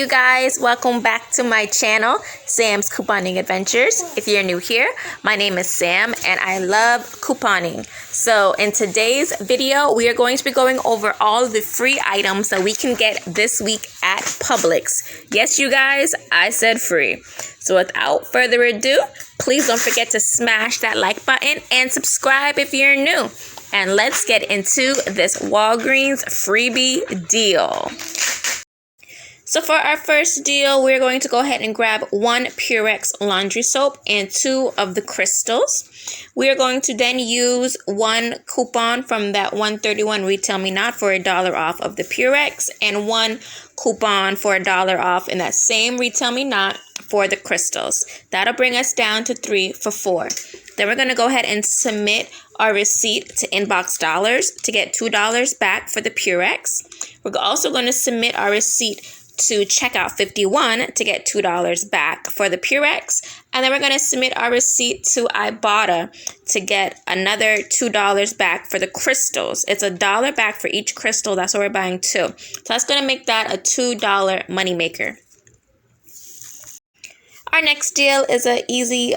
you guys, welcome back to my channel, Sam's Couponing Adventures. If you're new here, my name is Sam and I love couponing. So in today's video, we are going to be going over all the free items that we can get this week at Publix. Yes, you guys, I said free. So without further ado, please don't forget to smash that like button and subscribe if you're new. And let's get into this Walgreens freebie deal. So for our first deal, we're going to go ahead and grab one Purex laundry soap and two of the crystals. We are going to then use one coupon from that 131 Retail Me Not for $1 off of the Purex and one coupon for $1 off in that same Retail Me Not for the crystals. That'll bring us down to 3 for $4. Then we're going to go ahead and submit our receipt to Inbox Dollars to get $2 back for the Purex. We're also going to submit our receipt to Checkout 51 to get $2 back for the Purex. And then we're going to submit our receipt to Ibotta to get another $2 back for the crystals. It's $1 back for each crystal. That's what we're buying two. So that's going to make that a $2 moneymaker. Our next deal is an easy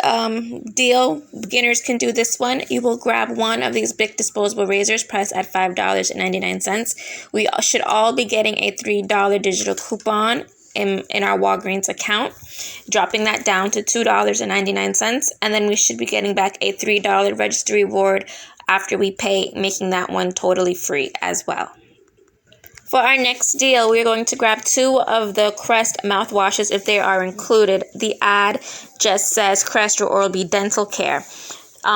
deal. Beginners can do this one. You will grab one of these big disposable razors priced at $5.99. We should all be getting a $3 digital coupon in our Walgreens account, dropping that down to $2.99. And then we should be getting back a $3 registry reward after we pay, making that one totally free as well. For our next deal, we're going to grab two of the Crest mouthwashes if they are included. The ad just says Crest or Oral-B Dental Care,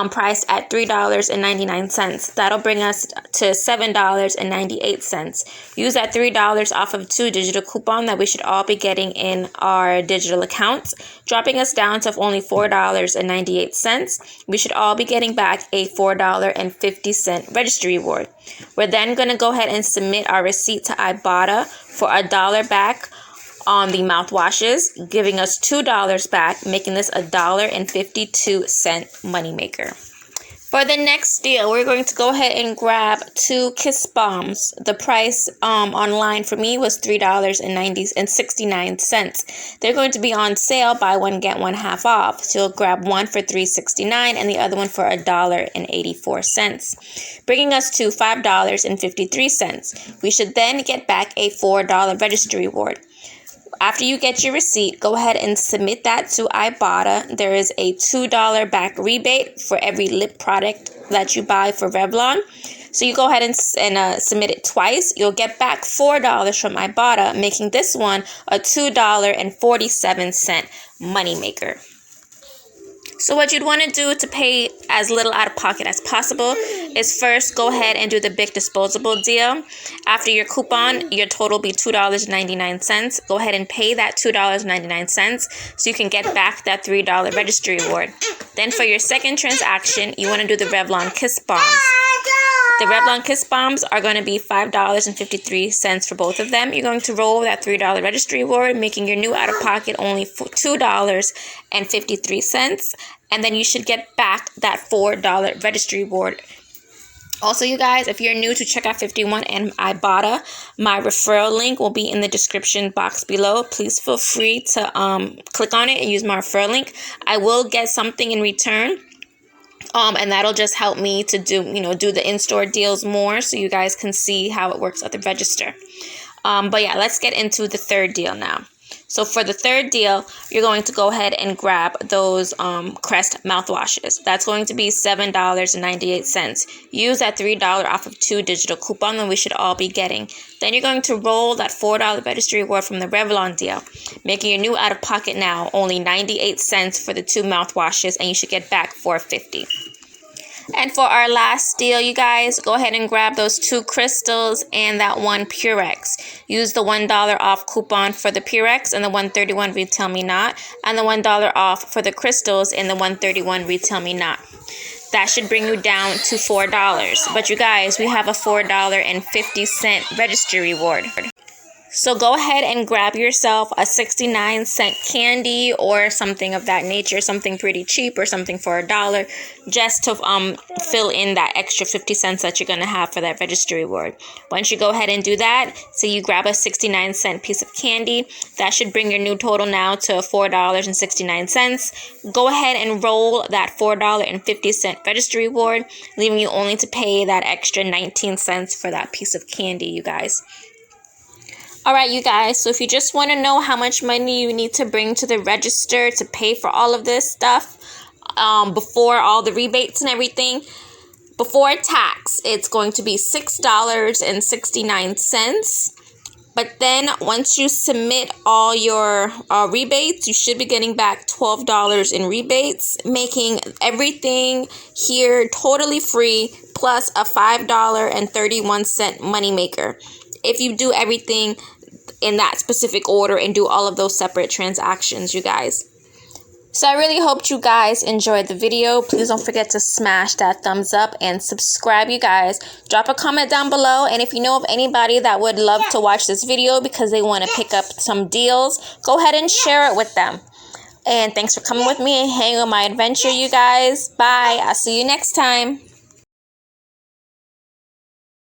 priced at $3.99. That'll bring us to $7.98. Use that $3 off of two digital coupon that we should all be getting in our digital accounts, dropping us down to only $4.98. We should all be getting back a $4.50 registry reward. We're then going to go ahead and submit our receipt to Ibotta for $1 back on the mouthwashes, giving us $2 back, making this $1.52 moneymaker. For the next deal, we're going to go ahead and grab two Kiss Bombs. The price online for me was $3.69. They're going to be on sale, buy one, get one half off. So you'll grab one for $3.69 and the other one for $1.84, bringing us to $5.53. We should then get back a $4 registry reward. After you get your receipt, go ahead and submit that to Ibotta. There is a $2 back rebate for every lip product that you buy for Revlon. So you go ahead and submit it twice. You'll get back $4 from Ibotta, making this one a $2.47 moneymaker. So what you'd want to do to pay as little out of pocket as possible is first go ahead and do the big disposable deal. After your coupon, your total will be $2.99. Go ahead and pay that $2.99 so you can get back that $3 registry reward. Then for your second transaction, you want to do the Revlon Kiss Bombs. The Revlon Kiss Bombs are going to be $5.53 for both of them. You're going to roll that $3 registry reward, making your new out-of-pocket only $2.53. And then you should get back that $4 registry reward. Also, you guys, if you're new to Checkout 51 and Ibotta, my referral link will be in the description box below. Please feel free to click on it and use my referral link. I will get something in return. And that'll just help me to do the in-store deals more so you guys can see how it works at the register. But yeah, let's get into the third deal now. So for the third deal, you're going to go ahead and grab those Crest mouthwashes. That's going to be $7.98. Use that $3 off of two digital coupon that we should all be getting. Then you're going to roll that $4 registry reward from the Revlon deal, making your new out-of-pocket now only 98 cents for the two mouthwashes, and you should get back $4.50. And for our last deal, you guys, go ahead and grab those two crystals and that one Purex. Use the $1 off coupon for the Purex and the 131 Retail Me Not, and the $1 off for the crystals in the 131 Retail Me Not. That should bring you down to $4. But you guys, we have a $4.50 registry reward. So go ahead and grab yourself a 69-cent candy or something of that nature, something pretty cheap or something for $1, just to fill in that extra 50 cents that you're going to have for that register reward. Once you go ahead and do that, so you grab a 69-cent piece of candy, that should bring your new total now to $4.69. Go ahead and roll that $4.50 register reward, leaving you only to pay that extra 19 cents for that piece of candy, you guys. All right, you guys, so if you just want to know how much money you need to bring to the register to pay for all of this stuff, before all the rebates and everything, before tax, it's going to be $6.69. But then once you submit all your rebates, you should be getting back $12 in rebates, making everything here totally free, plus a $5.31 moneymaker, if you do everything in that specific order and do all of those separate transactions, you guys. So I really hope you guys enjoyed the video. Please don't forget to smash that thumbs up and subscribe, you guys. Drop a comment down below, and if you know of anybody that would love to watch this video because they want to pick up some deals, go ahead and share it with them. And thanks for coming with me and hanging on my adventure, you guys. Bye. I'll see you next time.